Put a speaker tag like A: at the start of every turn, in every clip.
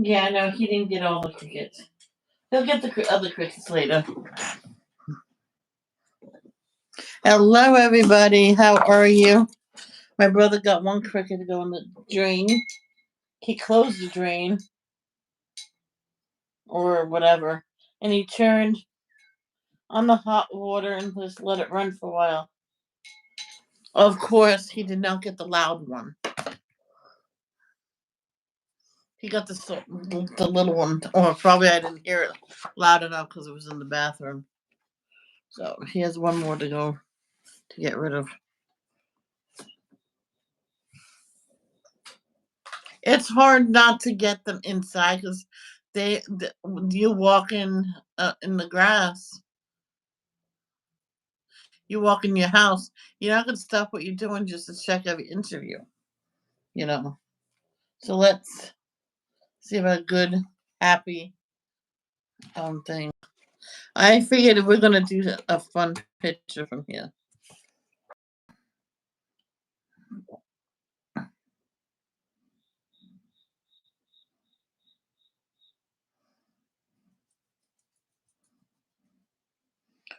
A: Yeah, no, he didn't get all the crickets. He'll get the other crickets later. Hello, everybody. How are you? My brother got one cricket to go in the drain. He closed the drain or whatever, and he turned on the hot water and just let it run for a while. Of course, he did not get the loud one. He got the little one, or probably I didn't hear it loud enough because it was in the bathroom. So he has one more to go to get rid of. It's hard not to get them inside because you walk in the grass. You walk in your house. You're not gonna stop what you're doing just to check every inch of you. You know. So let's see about a good, happy thing. I figured we're gonna do a fun picture from here.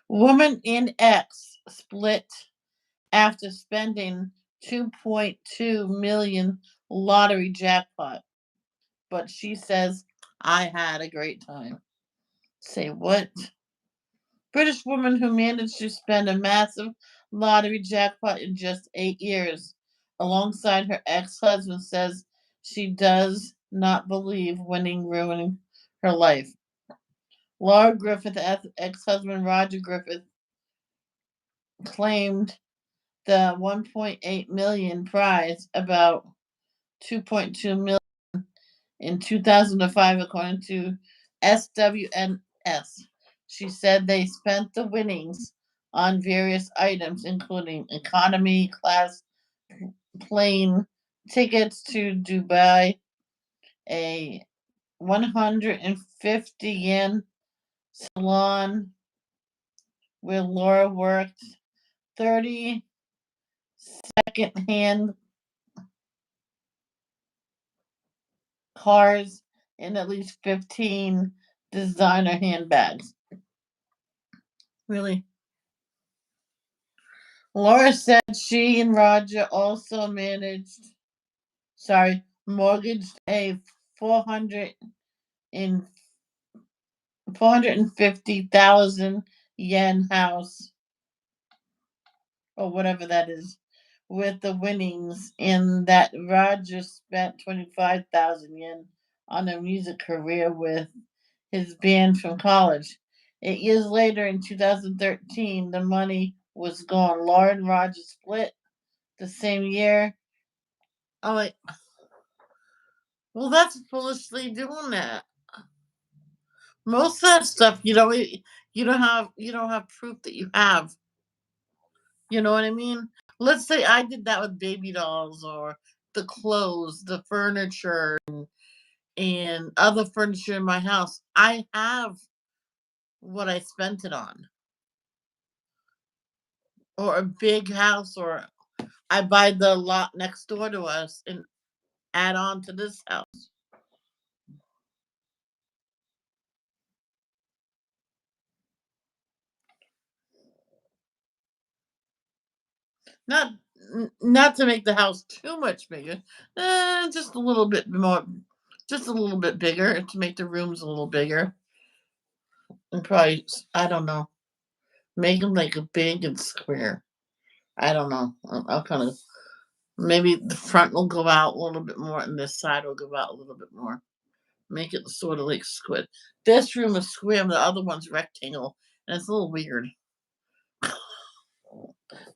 A: Woman and ex split after spending 2.2 million lottery jackpot, but she says I had a great time. Say what? British woman who managed to spend a massive lottery jackpot in just 8 years, alongside her ex-husband, says she does not believe winning ruining her life. Laura Griffith, ex-husband Roger Griffith, claimed the 1.8 million prize, about 2.2 million in 2005, according to SWNS. She said they spent the winnings on various items, including economy class plane tickets to Dubai, a 150 yen salon where Laura worked, 30 second-hand cars, and at least 15 designer handbags. Really? Laura said she and Roger also mortgaged a 450,000 yen house, or whatever that is, with the winnings, in that Roger spent 25,000 yen on a music career with his band from college. 8 years later, in 2013, the money was gone. Laura and Roger split the same year. I'm like, well, that's foolishly doing that. Most of that stuff, you don't have proof that you have. You know what I mean? Let's say I did that with baby dolls or the clothes, the furniture, and other furniture in my house. I have what I spent it on, or a big house, or I buy the lot next door to us and add on to this house. Not not to make the house too much bigger, just a little bit more, just a little bit bigger to make the rooms a little bigger, and probably I don't know, make them like a big and square. I don't know. I'll kind of maybe the front will go out a little bit more, and this side will go out a little bit more. Make it sort of like squid. This room is square, and the other one's rectangle, and it's a little weird.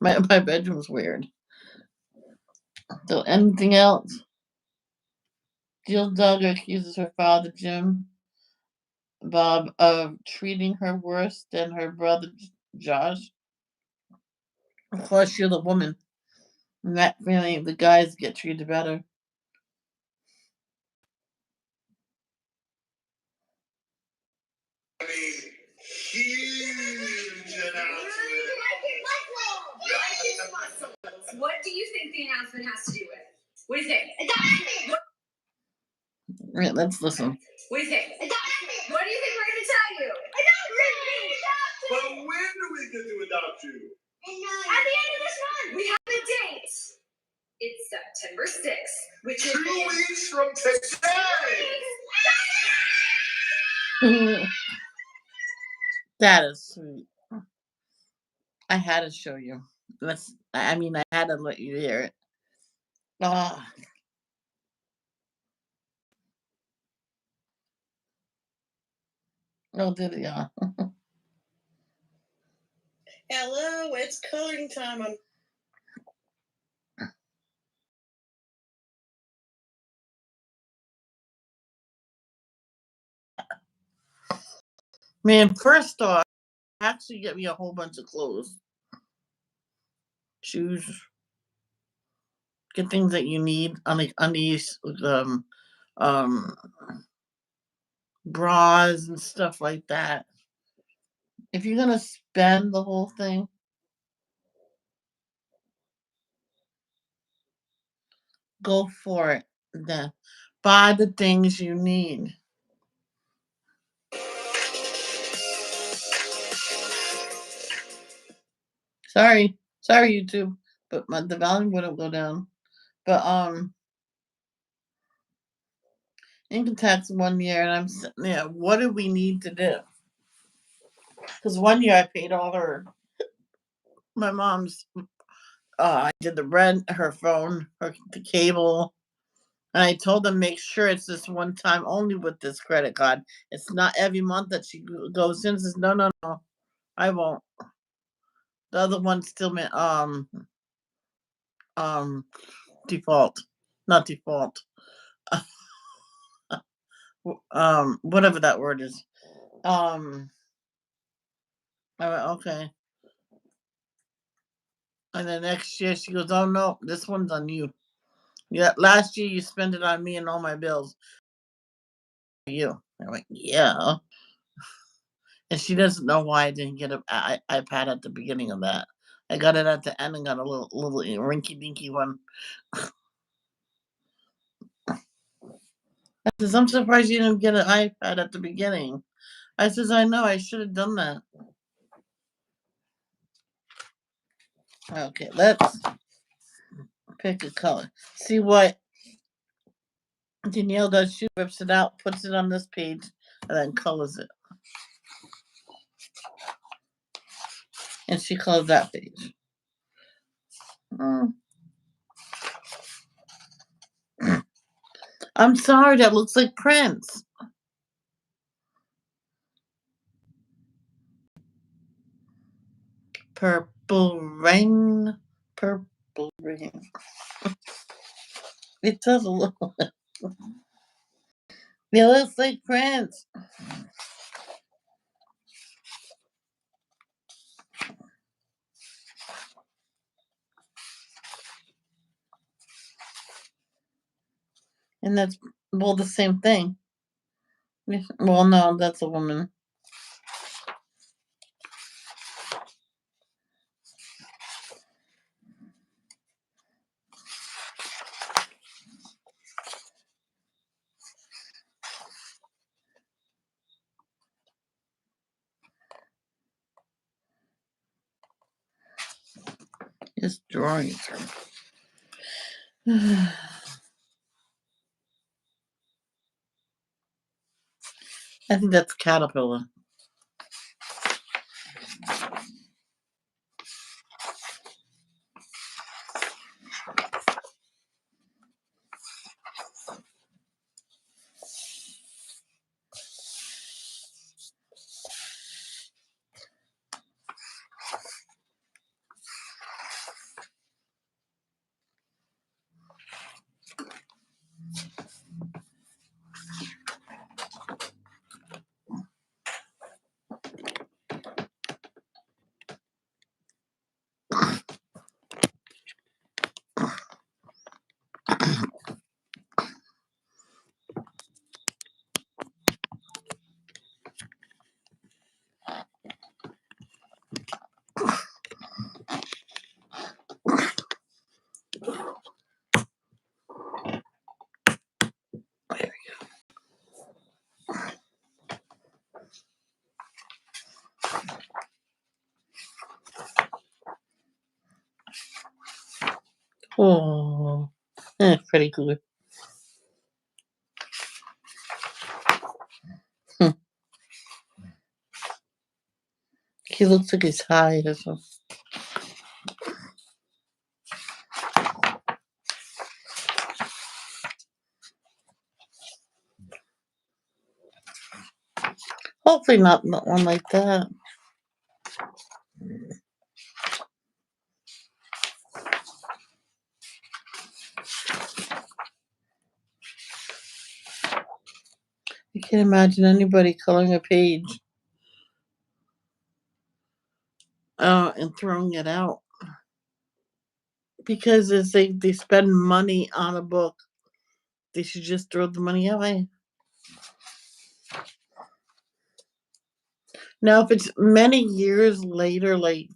A: My bedroom's weird. So anything else? Jill Duggar accuses her father, Jim Bob, of treating her worse than her brother, Josh. Of course, you're the woman. In that family, the guys get treated better. I mean, huge announcement. What do you think the announcement has to do with? What do you think? Right, let's listen.
B: What do you think? Adoption. What do you think we're going to tell you? Adoption.
C: But when do we get to adopt you?
B: At the end of this month. We have a date. It's September 6th, which is
C: 2 weeks from today.
A: That is sweet. I had to show you. I had to let you hear it. Oh, did it, y'all?
D: Hello, it's coloring time.
A: Man, first off, actually get me a whole bunch of clothes, shoes, get things that you need, undies, bras and stuff like that. If you're gonna spend the whole thing, go for it. Then buy the things you need. Sorry, YouTube, but the volume wouldn't go down. But income tax 1 year, and I'm sitting there. What do we need to do? Because 1 year I paid all my mom's. I did the rent, her phone, the cable, and I told them make sure it's this one time only with this credit card. It's not every month that she goes in and says no, I won't. The other one still default, not default. Whatever that word is. I went, okay. And then next year she goes, oh no, this one's on you. Yeah, last year you spent it on me and all my bills. You. I went, yeah. And she doesn't know why I didn't get an iPad at the beginning of that. I got it at the end and got a little rinky dinky one. I says, I'm surprised you didn't get an iPad at the beginning. I says, I know, I should have done that. Okay, let's pick a color. See what Danielle does. She rips it out, puts it on this page, and then colors it. And she colors that page. I'm sorry, that looks like Prince. Purple rain. Purple rain. It does a little. It looks like Prince. And that's, well, the same thing. Well, no, that's a woman. It's drawing. I think that's caterpillar. Oh, pretty good. Hmm. He looks like he's high as well. Hopefully not one like that. I can't imagine anybody coloring a page and throwing it out. Because if they spend money on a book, they should just throw the money away. Now, if it's many years later, like,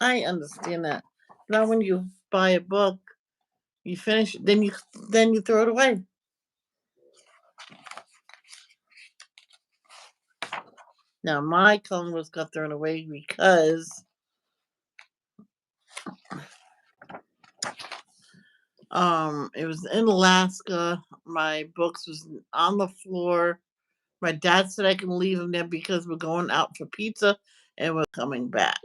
A: I understand that. Now, when you buy a book, you finish it, then you throw it away. Now, my coloring books got thrown away because it was in Alaska. My books was on the floor. My dad said I can leave them there because we're going out for pizza and we're coming back.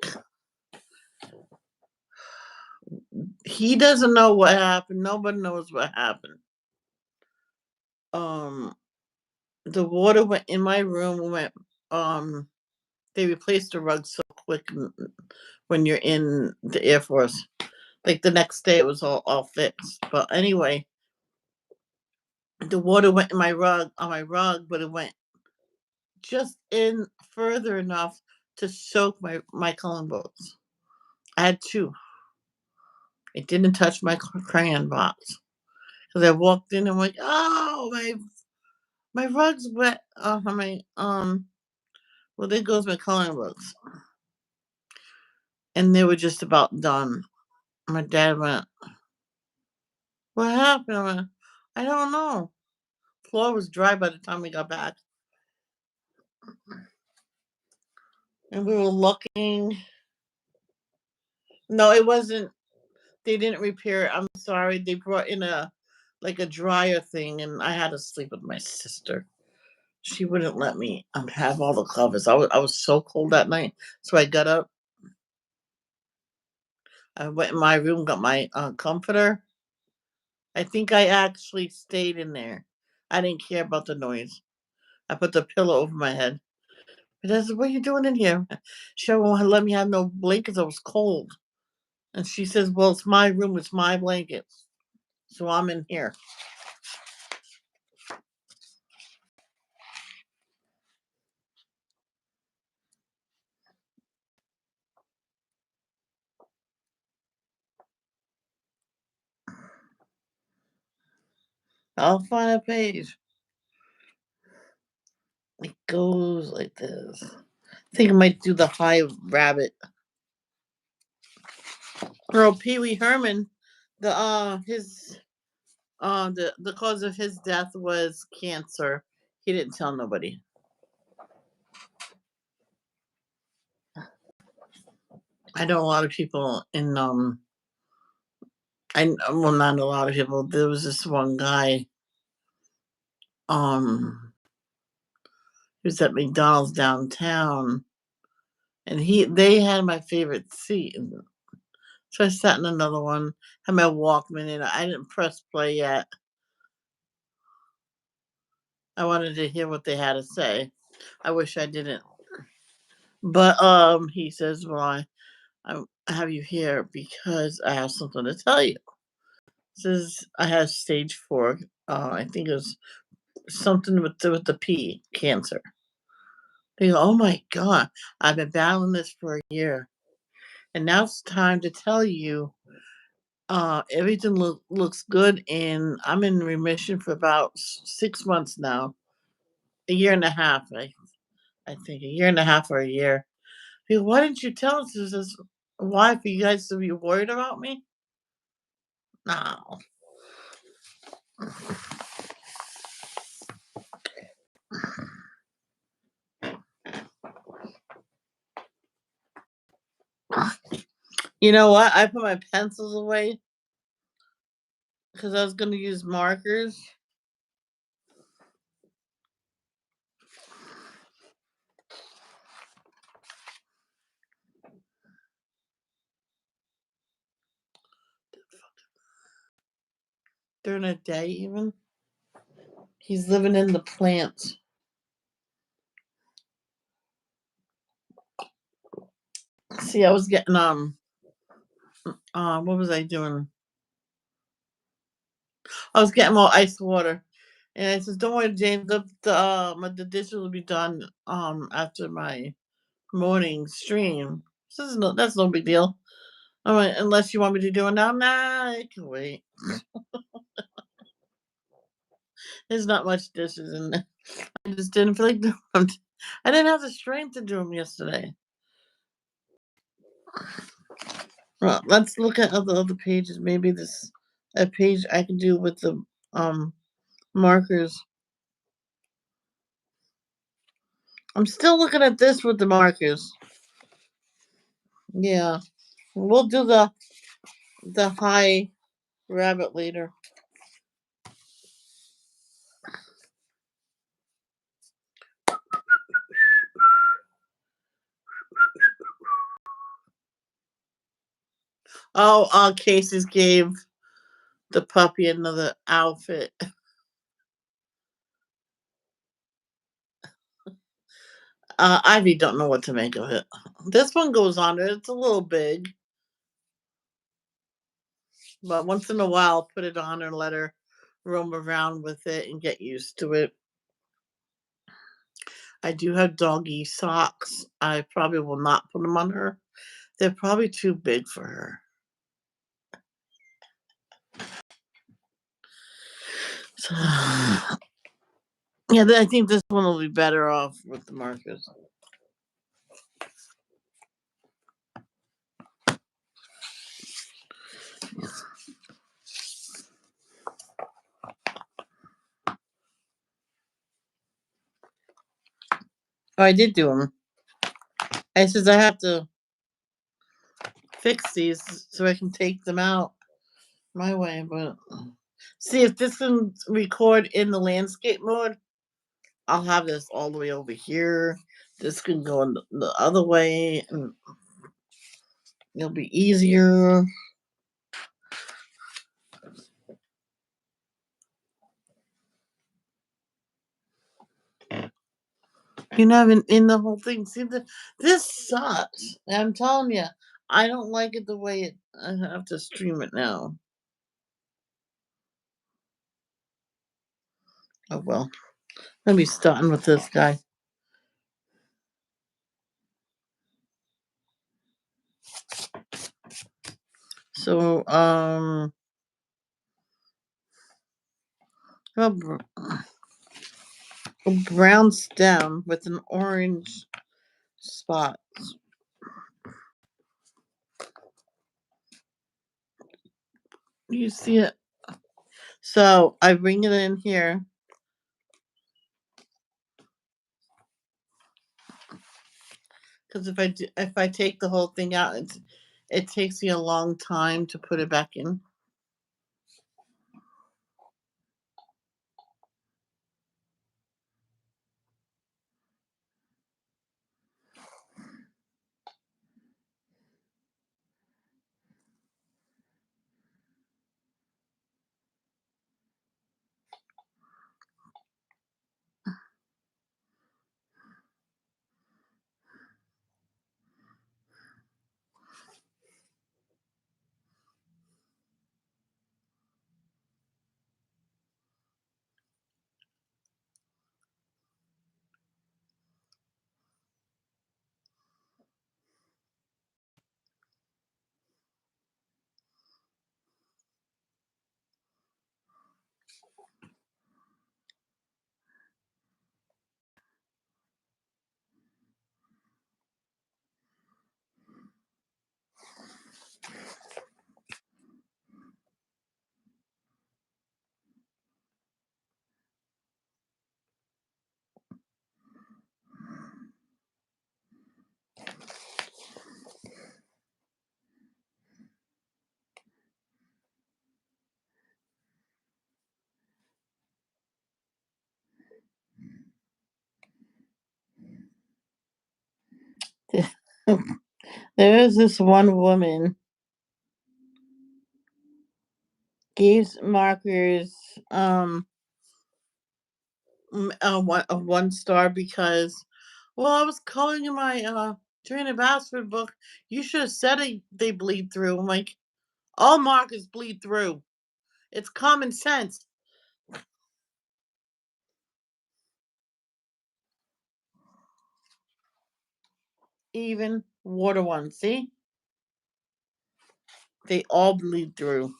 A: He doesn't know what happened. Nobody knows what happened. The water went in my room. They replaced the rug so quick when you're in the Air Force. Like the next day, it was all fixed. But anyway, the water went in my rug but it went just in further enough to soak my coloring books. I had two. It didn't touch my crayon box because I walked in and went, oh my rug's wet. Well, there goes my coloring books, and they were just about done. My dad went, what happened? I went, I don't know. Floor was dry by the time we got back, and we were looking. No, it wasn't. They didn't repair it. I'm sorry. They brought in a dryer thing, and I had to sleep with my sister. She wouldn't let me have all the covers. I was so cold that night, so I got up. I went in my room, got my comforter. I think I actually stayed in there. I didn't care about the noise. I put the pillow over my head. But I said, what are you doing in here? She won't let me have no blankets. I was cold. And she says, well, it's my room. It's my blankets. So I'm in here. I'll find a page. It goes like this. I think I might do the high rabbit. Girl, Pee Wee Herman, the cause of his death was cancer. He didn't tell nobody. I know a lot of people in well, not a lot of people. There was this one guy. He was at McDonald's downtown, and they had my favorite seat. So I sat in another one, had my Walkman in. I didn't press play yet. I wanted to hear what they had to say. I wish I didn't. But he says, well, I have you here because I have something to tell you. Says I have stage 4. I think it was something with the P, cancer. They go, oh my God, I've been battling this for a year, and now it's time to tell you. Everything looks good, and I'm in remission for about 6 months now, a year and a half. I think a year and a half or a year. He goes, why didn't you tell us? This is why for you guys to be worried about me? No. You know what? I put my pencils away because I was going to use markers. During a day, even. He's living in the plant. See, I was getting what was I doing? I was getting more ice water, and I says, "Don't worry, James. The dishes will be done after my morning stream." So that's no big deal. All right, unless you want me to do it now, nah, I can wait. There's not much dishes in there. I just didn't feel like doing them. I didn't have the strength to do them yesterday. Well, let's look at other pages. Maybe this a page I can do with the markers. I'm still looking at this with the markers. Yeah, we'll do the high rabbit later. Oh, Casey's gave the puppy another outfit. Ivy don't know what to make of it. This one goes on it. It's a little big, but once in a while, put it on and let her roam around with it and get used to it. I do have doggy socks. I probably will not put them on her. They're probably too big for her. So, yeah, I think this one will be better off with the markers. Oh, I did do them. I says I have to fix these so I can take them out my way. But see, if this can record in the landscape mode, I'll have this all the way over here. This can go in the other way, and it'll be easier. You're not even in the whole thing. See, this sucks. I'm telling you, I don't like it the way it. I have to stream it now. Oh well. Let me starting with this guy. So a brown stem with an orange spot. You see it? So I bring it in here. Because if I take the whole thing out, it takes me a long time to put it back in. There is this one woman gives markers a 1 star because, well, I was coloring in my Joanna Basford book. You should have said they bleed through. I'm like, all markers bleed through. It's common sense. Even water ones, see? They all bleed through.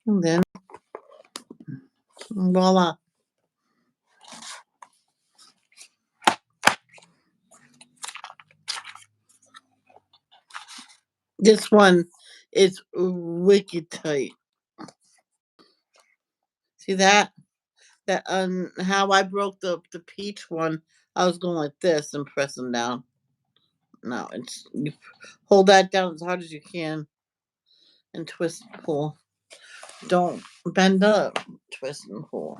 A: And then, voila. This one is wicked tight. See that? That how I broke the peach one. I was going like this and pressing down. No, it's you hold that down as hard as you can and twist and pull. Don't bend up. Twist and pull.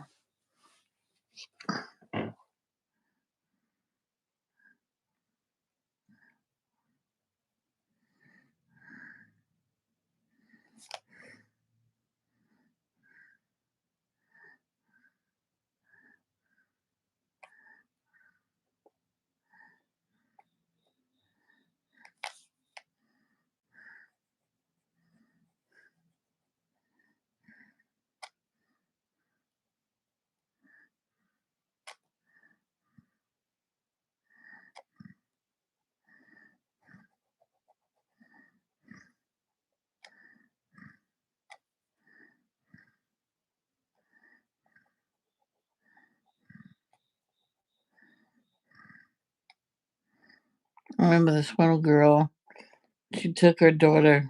A: I remember this one girl. She took her daughter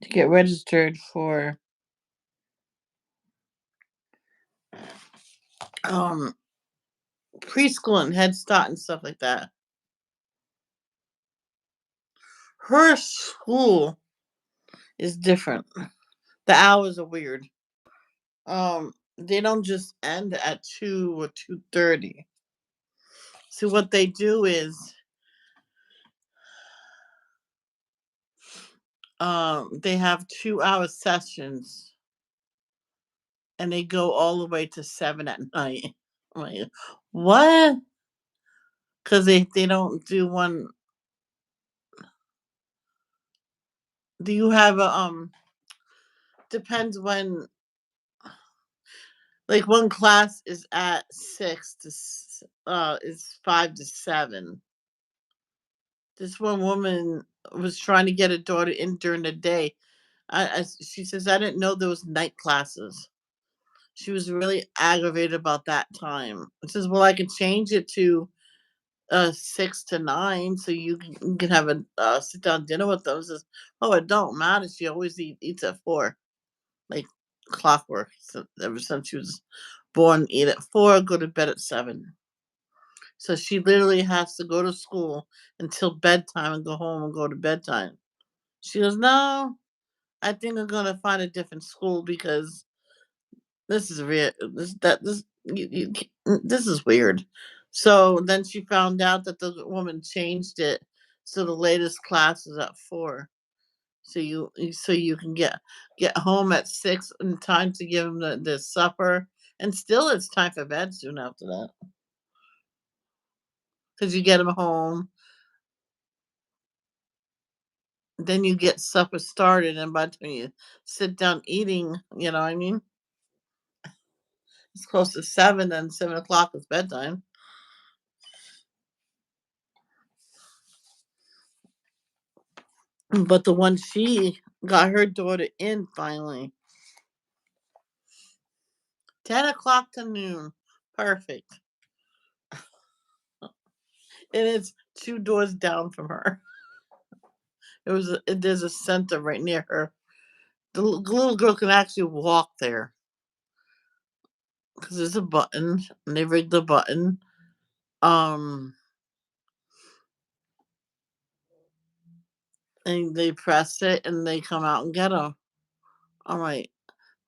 A: to get registered for um preschool and Head Start and stuff like that. Her school is different. The hours are weird. They don't just end at 2 or 2:30. So what they do is they have 2 hour sessions and they go all the way to 7 at night. I'm like, what? Because they don't do one. Do you have a depends when, like, one class is at 6 to is 5 to 7. This one woman was trying to get a daughter in during the day. She says, I didn't know there was night classes. She was really aggravated about that time. It says, well, I can change it to 6 to 9 so you can have a sit down dinner with them. Says, oh, it don't matter. She always eats at 4, like clockwork. So ever since she was born, eat at 4, go to bed at 7. So she literally has to go to school until bedtime and go home and go to bedtime. She goes, no, I think I'm gonna find a different school because this is weird. This is weird. So then she found out that the woman changed it So the latest class is at 4. So you can get home at 6 in time to give them the supper, and still it's time for bed soon after that because you get them home, then you get supper started, and by the time you sit down eating, you know what I mean? It's close to 7, and 7 o'clock is bedtime. But the one she got her daughter in finally, 10 o'clock to noon, perfect, and it's 2 doors down from her. There's a center right near her. The little girl can actually walk there because there's a button, and they rig the button. Um, and they press it, and they come out and get her. All right.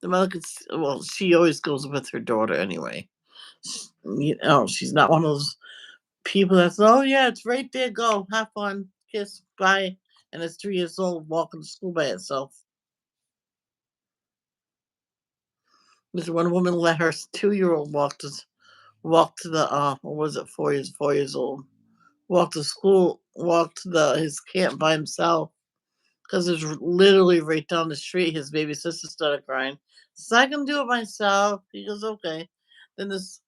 A: The mother could. Well, she always goes with her daughter anyway. She's not one of those people that's, oh yeah, it's right there. Go have fun, kiss, bye. And it's 3 years old walking to school by itself. This one woman let her 2-year-old walk to the what was it, 4 years old, walk to school, walk to his camp by himself because it's literally right down the street. His baby sister started crying. So I can do it myself. He goes, okay. Then this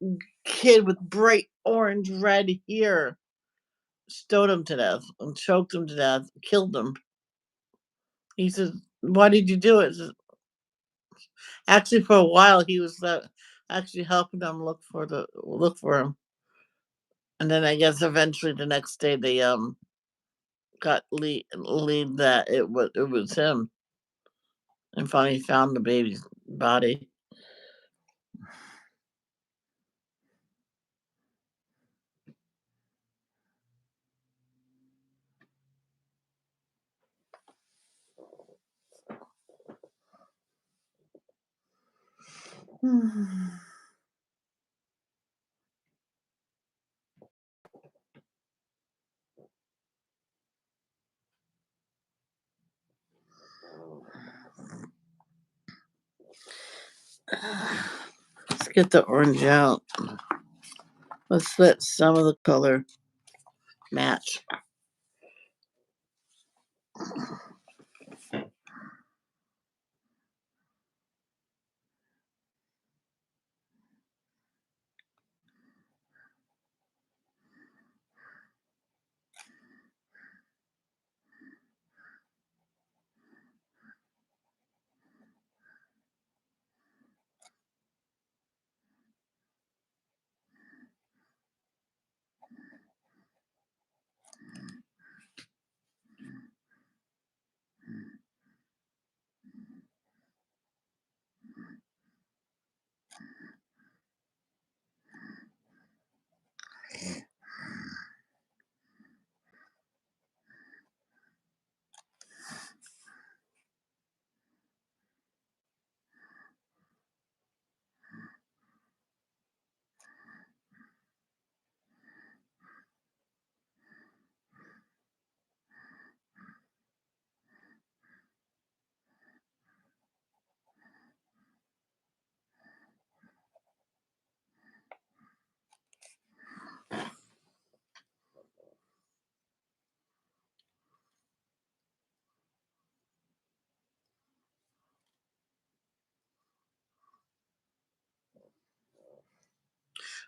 A: kid with bright orange red hair stoned him to death and choked him to death, killed him. He said, why did you do it? Actually, for a while, he was actually helping them look for him. And then I guess eventually the next day they got lead that it was him, and finally found the baby's body. Let's get the orange out. Let's let some of the color match.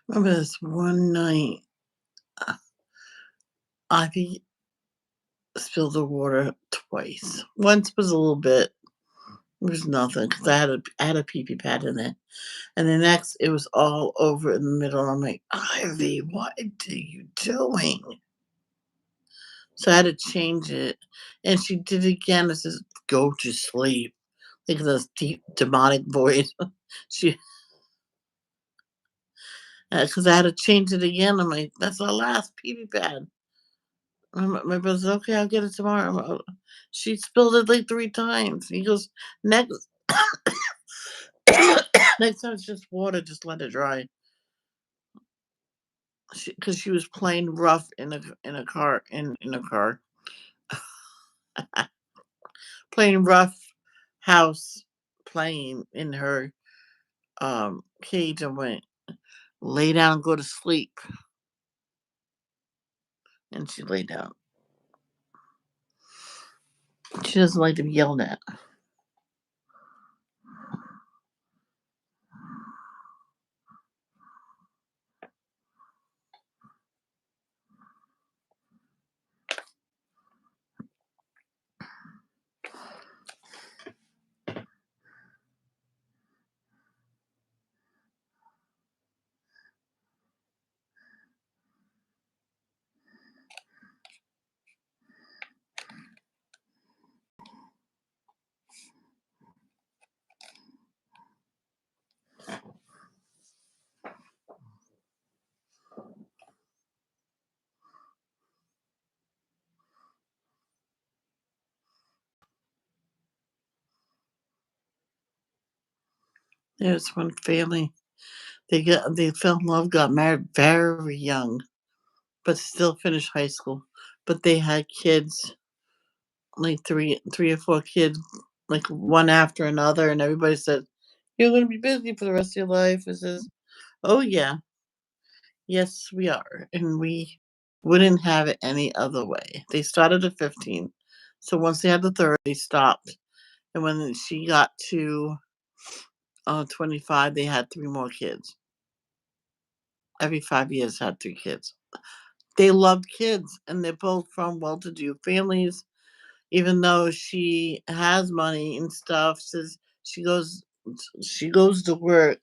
A: Remember this one night, Ivy spilled the water twice. Once was a little bit. It was nothing because I had a pee pee pad in it. And the next, it was all over in the middle. I'm like, Ivy, what are you doing? So I had to change it. And she did it again. It says, go to sleep. Like this deep, demonic voice. She, because I had to change it again. I'm like, that's our last pee pee pad. My brother said, okay, I'll get it tomorrow. She spilled it like 3 times. He goes, next, next time it's just water, just let it dry. Because she was playing rough in a car. playing rough house, playing in her cage, and went, lay down and go to sleep. And she lay down. She doesn't like to be yelled at. There's one family. They fell in love, got married very young, but still finished high school. But they had kids, like three or four kids, like one after another, and everybody said, "You're going to be busy for the rest of your life." It says, "Oh yeah, yes we are," and we wouldn't have it any other way. They started at 15, so once they had the third, they stopped, and when she got to 25, they had three more kids. Every 5 years, had three kids. They loved kids, and they're both from well-to-do families. Even though she has money and stuff, says she goes to work.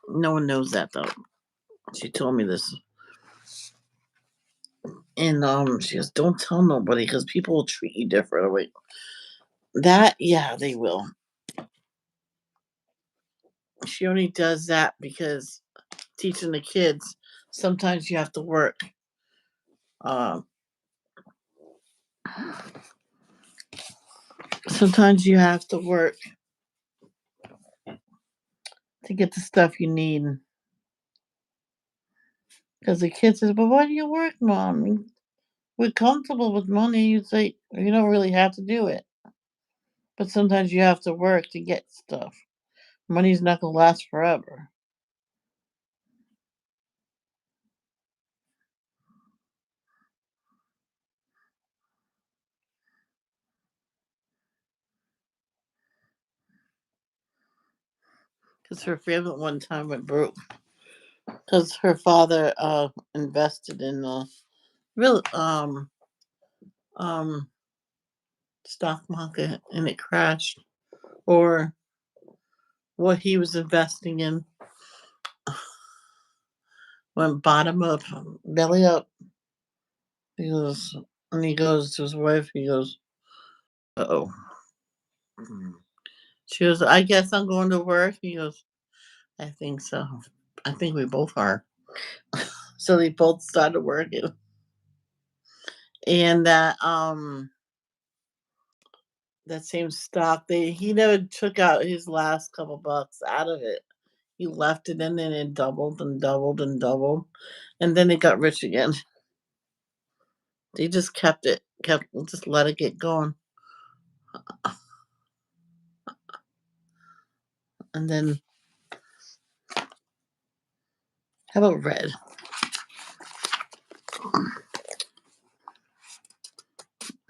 A: No one knows that though. She told me this, and she goes, "Don't tell nobody because people will treat you different." I'm like, that, yeah, they will. She only does that because teaching the kids. Sometimes you have to work. Um, sometimes you have to work to get the stuff you need. Because the kid says, "But why do you work, mom? We're comfortable with money." You say, "You don't really have to do it." But sometimes you have to work to get stuff. Money's not going to last forever. Because her family at one time went broke. Because her father invested in the real um stock market, and it crashed. Or what he was investing in went bottom up, belly up. He goes, and he goes to his wife. He goes, "Oh." She goes, "I guess I'm going to work." He goes, "I think so. I think we both are." So they both started working, and that same stock, he never took out his last couple bucks out of it. He left it in, and it doubled and doubled and doubled, and then they got rich again. They just kept just let it get going, and then how about red?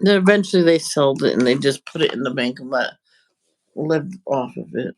A: Then eventually they sold it, and they just put it in the bank and lived off of it.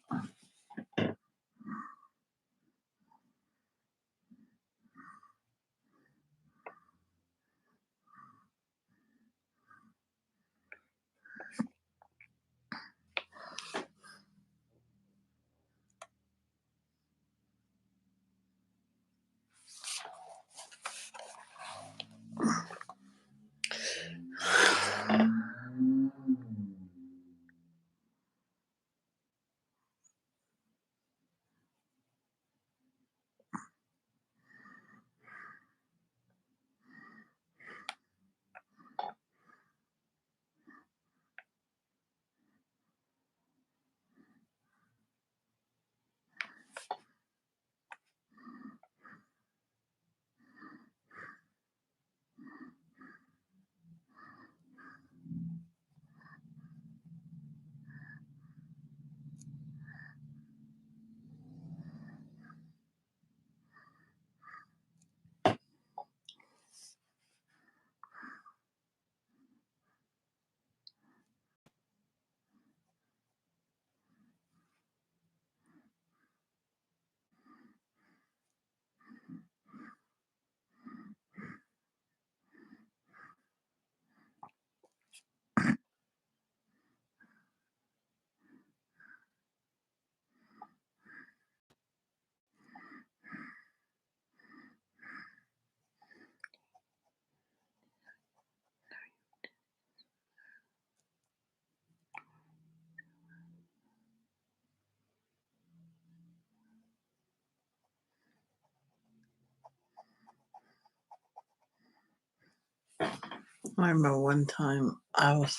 A: I remember one time I was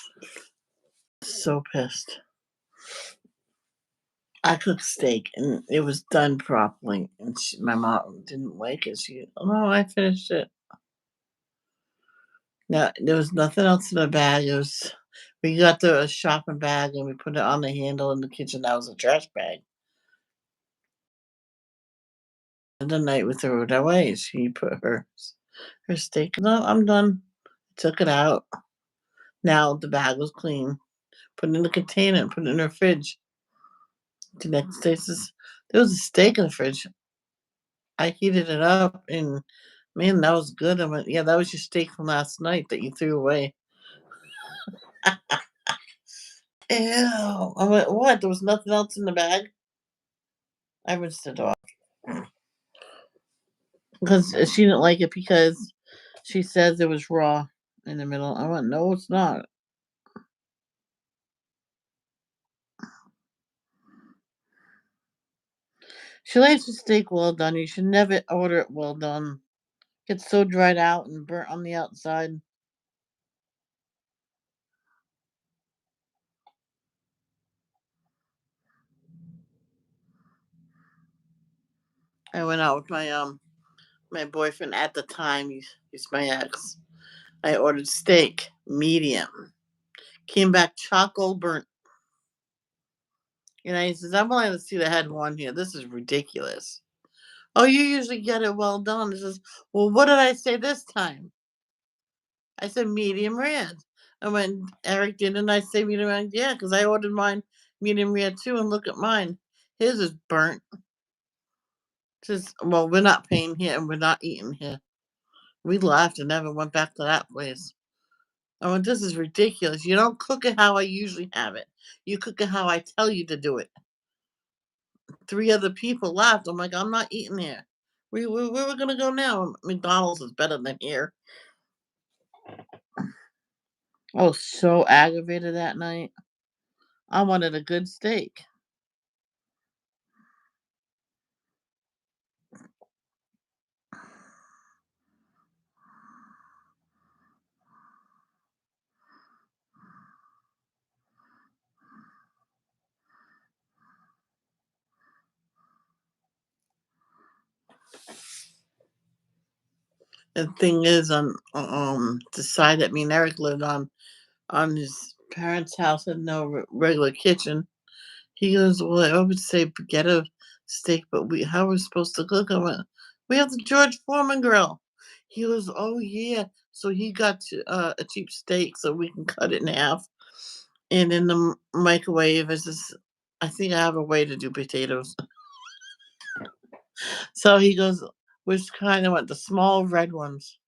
A: so pissed. I cooked steak and it was done properly, and my mom didn't like it. Oh, I finished it. Now there was nothing else in the bag. We got the shopping bag and we put it on the handle in the kitchen. That was a trash bag. And the night we threw it away. She put her steak. No, I'm done. Took it out. Now the bag was clean. Put it in the container and put it in her fridge. The next day, there was a steak in the fridge. I heated it up and man, that was good. I went, yeah, that was your steak from last night that you threw away. Ew. I went, what? There was nothing else in the bag? I rinsed it off. Because she didn't like it because she says it was raw in the middle. I went, no, it's not. She likes the steak well done. You should never order it well done. Gets so dried out and burnt on the outside. I went out with my boyfriend at the time. He's my ex. I ordered steak, medium. Came back charcoal burnt. And he says, I'm only to see the head one here. This is ridiculous. Oh, you usually get it well done. He says, well, what did I say this time? I said medium rare. And when Eric didn't, I say medium rare. Yeah, because I ordered mine medium rare too. And look at mine. His is burnt. Says, well, we're not paying here and we're not eating here. We laughed and never went back to that place. I went, this is ridiculous. You don't cook it how I usually have it. You cook it how I tell you to do it. 3 other people laughed. I'm like, I'm not eating here. Where we gonna go now? McDonald's is better than here. I was so aggravated that night. I wanted a good steak. The thing is, on the side that me and Eric lived on his parents' house had no regular kitchen. He goes, well, I would say get a steak, but how are we supposed to cook? I went, we have the George Foreman grill. He goes, oh yeah. So he got a cheap steak so we can cut it in half. And in the microwave, I think I have a way to do potatoes. So he goes, which kind of want the small red ones.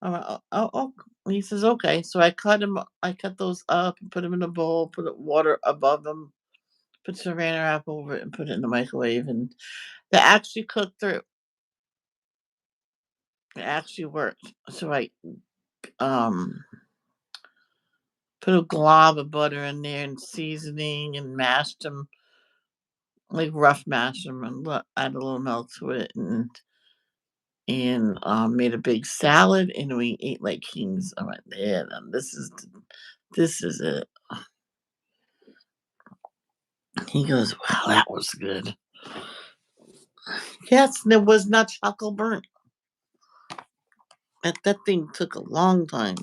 A: I went, oh. He says, okay. So I cut those up and put them in a bowl, put water above them, put saran wrap over it and put it in the microwave. And they actually cooked through. It actually worked. So I um put a glob of butter in there and seasoning and mashed them, like rough mashed them and add a little milk to it and made a big salad and we ate like kings. I went, yeah, this is it. He goes, wow, that was good. Yes, and it was not chocolate burnt. That thing took a long time.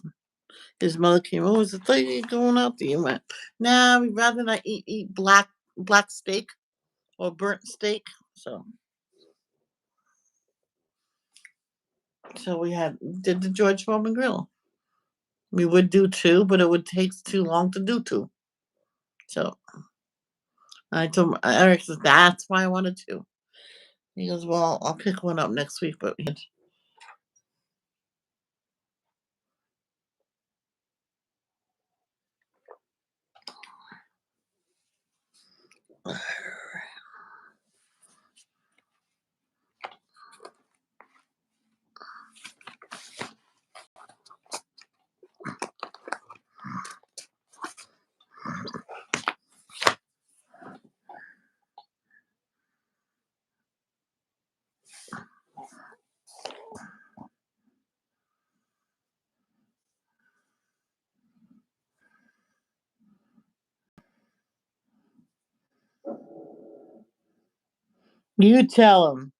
A: His mother came over and said, "Thought you going out there." He went, nah, we'd rather not eat black steak or burnt steak. So we did the George Foreman grill. We would do 2, but it would take too long to do 2. So I told Eric says that's why I wanted 2. He goes, well, I'll pick one up next week, but You tell him.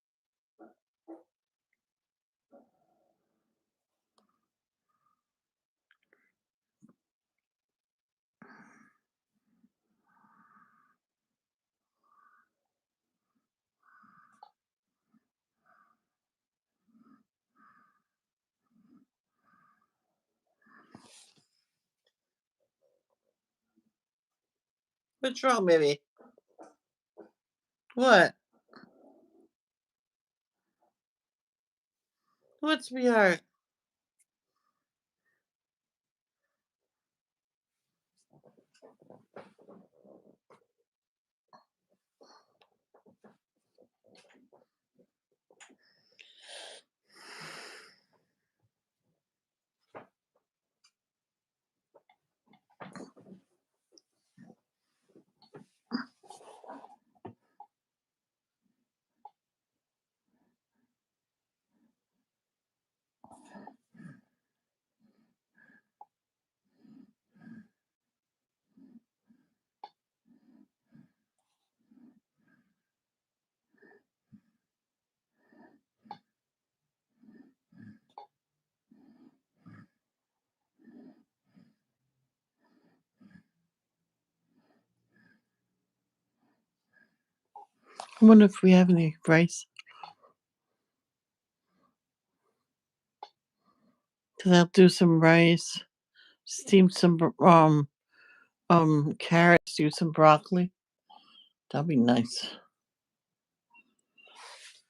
A: What's wrong, baby? What? What, sweetheart? I wonder if we have any rice. Cause I'll do some rice, steam some carrots, do some broccoli. That'd be nice.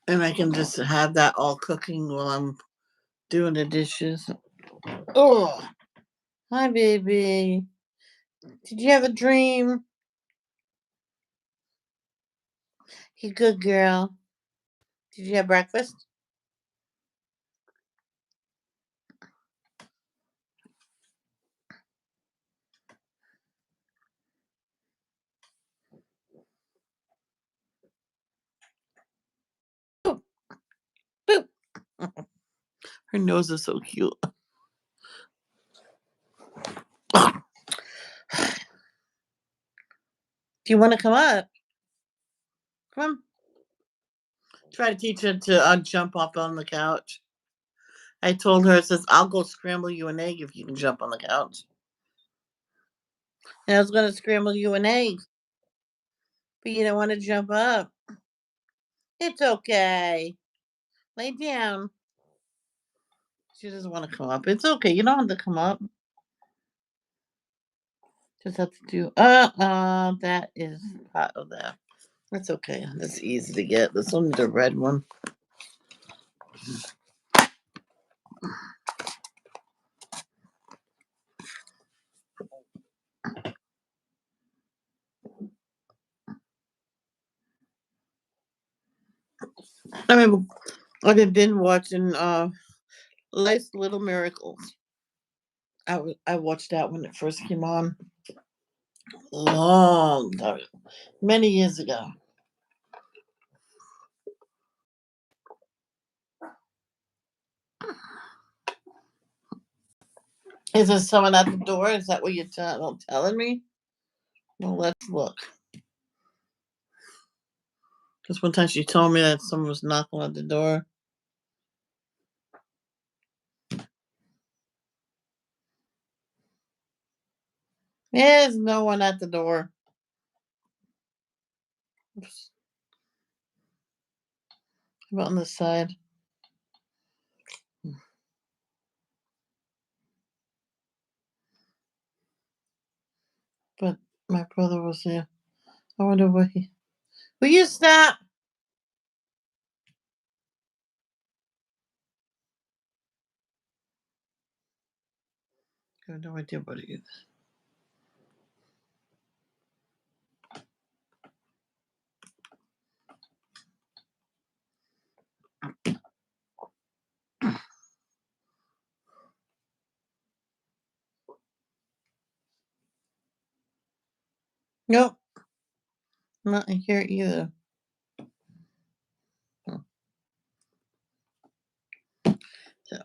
A: And I can just have that all cooking while I'm doing the dishes. Oh, hi, baby. Did you have a dream? You good girl. Did you have breakfast? Boop, boop. Her nose is so cute. Do you want to come up? Come on. Try to teach her to jump up on the couch. I told her, it says, I'll go scramble you an egg if you can jump on the couch. And I was going to scramble you an egg, but you don't want to jump up. It's okay. Lay down. She doesn't want to come up. It's okay. You don't have to come up. Just have to do. That is part of that. That's okay. That's easy to get. This one's the red one. I remember I've been watching Life's Little Miracles. I watched that when it first came on. Long time, many years ago. Is there someone at the door? Is that what you're telling me? Well, let's look. Because one time she told me that someone was knocking at the door. There's no one at the door. Oops. How about on the side? But my brother was there. I wonder what he. Will you stop? I have no idea what it is. Nope, not here either. So.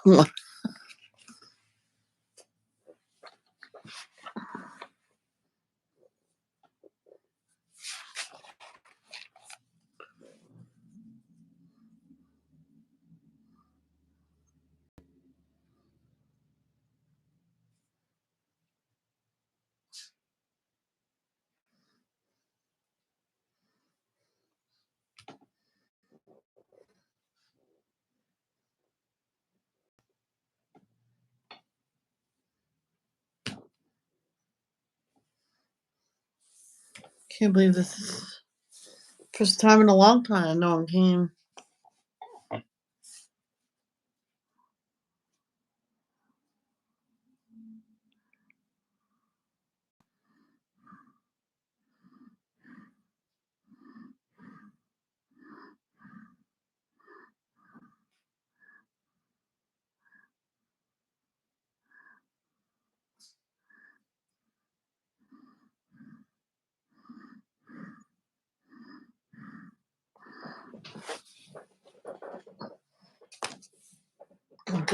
A: Can't believe this is first time in a long time no one came.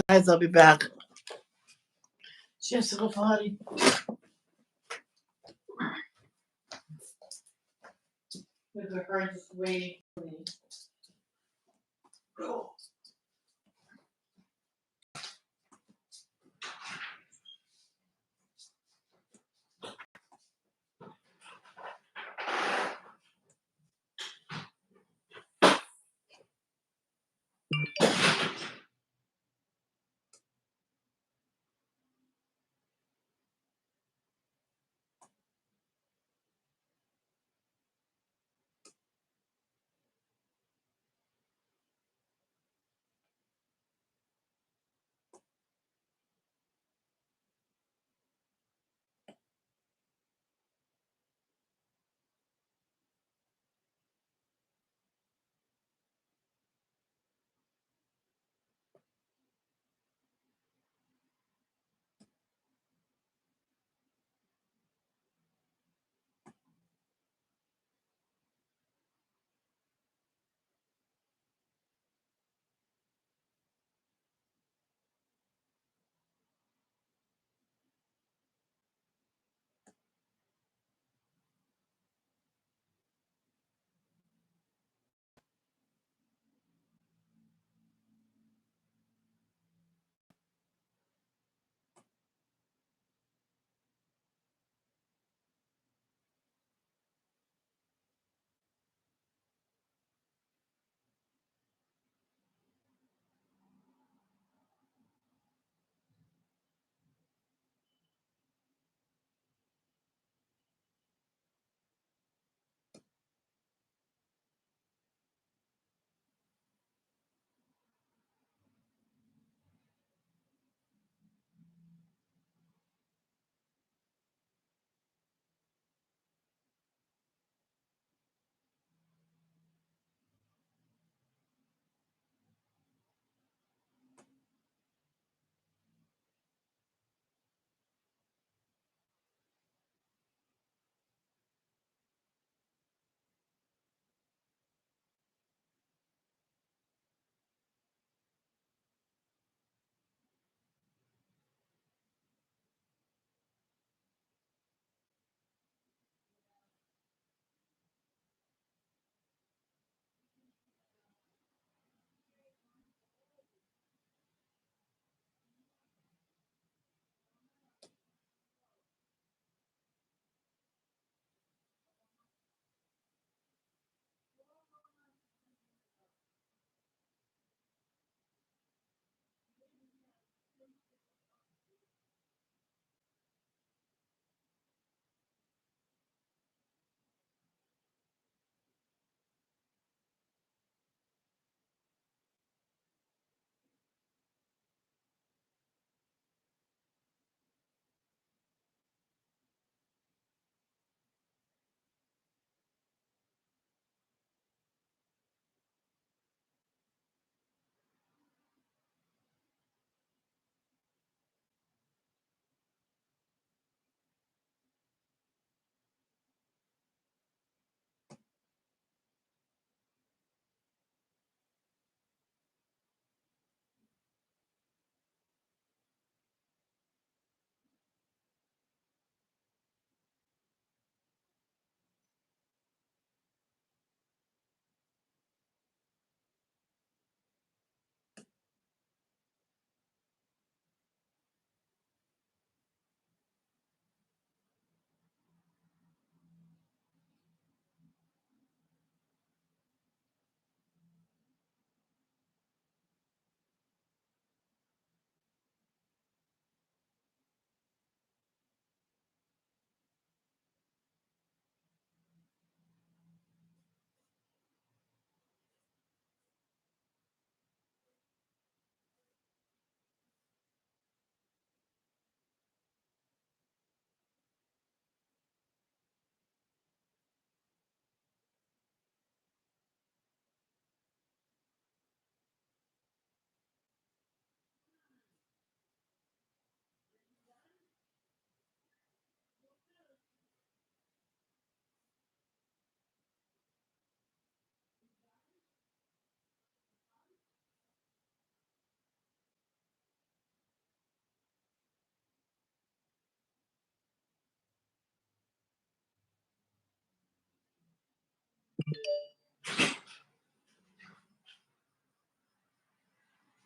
A: Guys, I'll be back. She has to go potty. Look at her just waiting for me.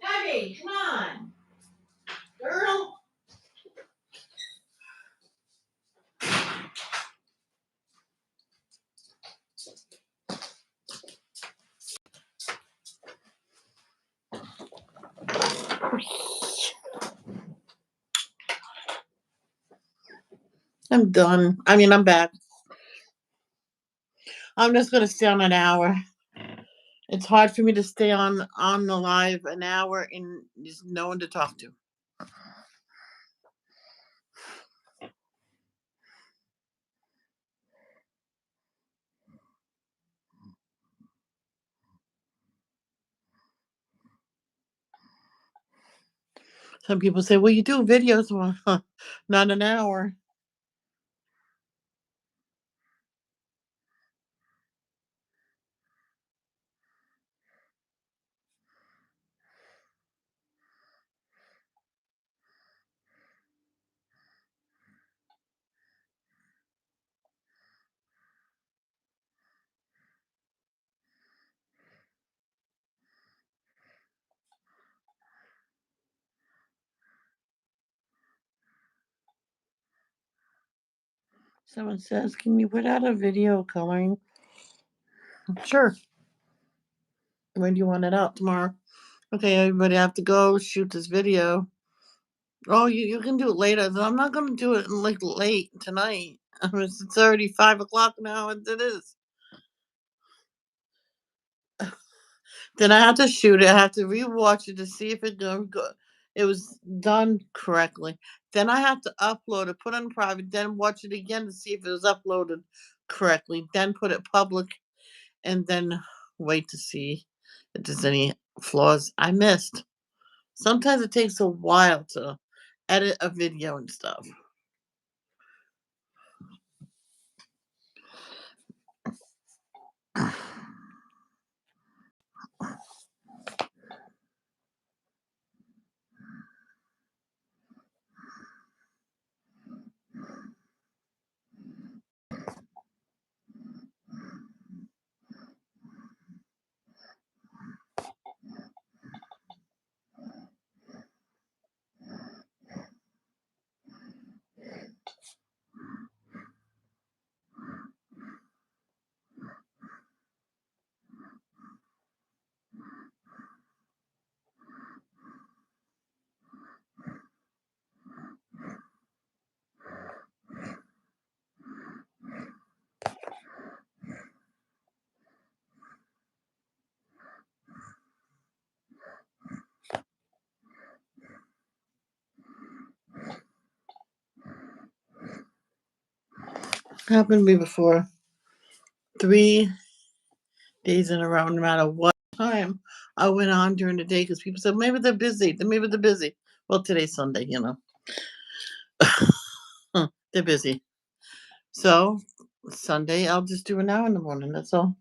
A: Debbie, come on. Girl. I'm done. I mean, I'm back. I'm just gonna stay on an hour. It's hard for me to stay on the live an hour and there's no one to talk to. Some people say, "Well, you do videos." Well, not an hour. Someone says, "Can you put out a video coloring?" Sure. When do you want it out? Tomorrow? Okay, everybody, I have to go shoot this video. Oh, you can do it later. I'm not gonna do it like late tonight. It's already 5 o'clock now. It is. Then I have to shoot it. I have to rewatch it to see if it was done correctly. Then I have to upload it, put it in private, then watch it again to see if it was uploaded correctly. Then put it public, and then wait to see if there's any flaws I missed. Sometimes it takes a while to edit a video and stuff. Happened to me before. 3 days in a row, no matter what time I went on during the day, because people said maybe they're busy. Maybe they're busy. Well, today's Sunday, they're busy. So Sunday, I'll just do an hour in the morning. That's all.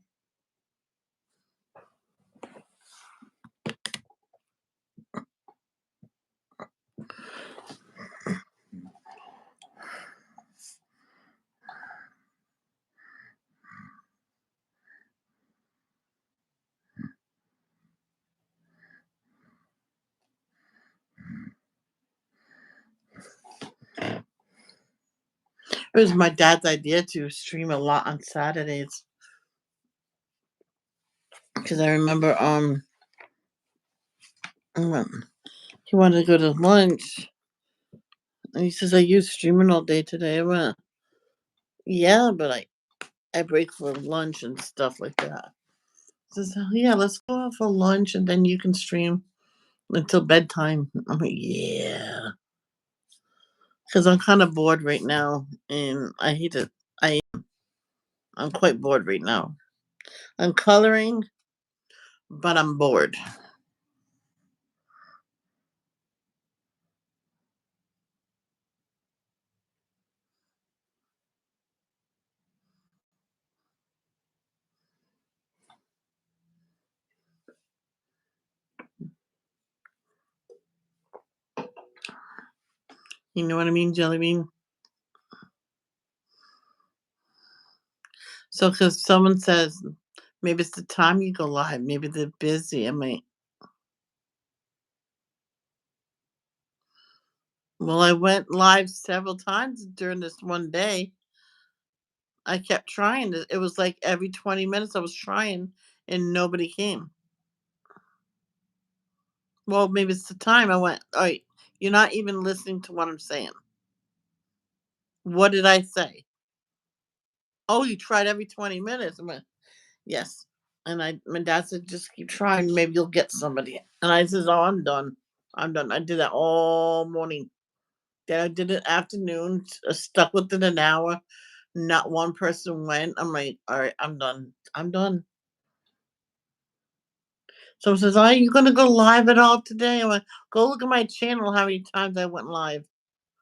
A: It was my dad's idea to stream a lot on Saturdays, because I remember he wanted to go to lunch, and he says, "Are you streaming all day today?" I went, "Yeah, but I break for lunch and stuff like that." He says, "Yeah, let's go out for lunch and then you can stream until bedtime." I'm like, "Yeah," because I'm kind of bored right now, and I hate it. I'm quite bored right now. I'm coloring, but I'm bored. You know what I mean, Jelly Bean? So, because someone says, Maybe it's the time you go live. Maybe they're busy. Well, I went live several times during this one day. I kept trying. It was like every 20 minutes I was trying and nobody came. Well, maybe it's the time I went, all right, you're not even listening to what I'm saying. What did I say? Oh, you tried every 20 minutes. I went, yes. And my dad said, just keep trying. Maybe you'll get somebody. And I said, oh, I'm done. I'm done. I did that all morning. Then I did it afternoon, stuck with it an hour. Not one person went. I'm like, all right, I'm done. I'm done. So it says, are you going to go live at all today? I went, go look at my channel how many times I went live.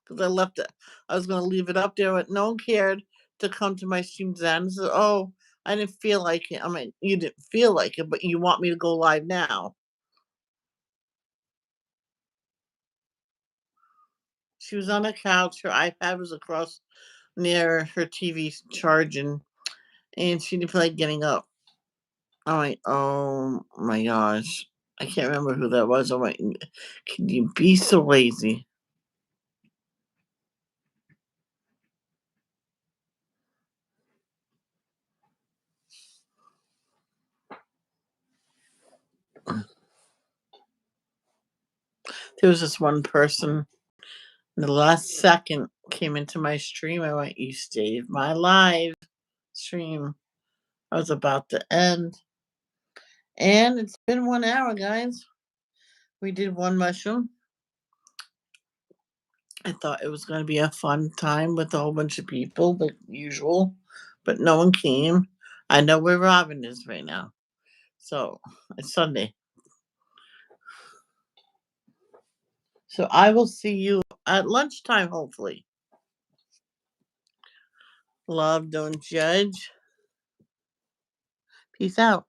A: Because I left it. I was going to leave it up there, but no one cared to come to my streams then. I said, oh, I didn't feel like it. I mean, you didn't feel like it, but you want me to go live now. She was on the couch. Her iPad was across near her TV charging, and she didn't feel like getting up. I'm like, oh my gosh. I can't remember who that was. I'm like, can you be so lazy? There was this one person, the last second came into my stream. I went, you saved my live stream. I was about to end. And it's been 1 hour, guys. We did one mushroom. I thought it was going to be a fun time with a whole bunch of people, like usual, but no one came. I know where Robin is right now. So it's Sunday. So I will see you at lunchtime, hopefully. Love, don't judge. Peace out.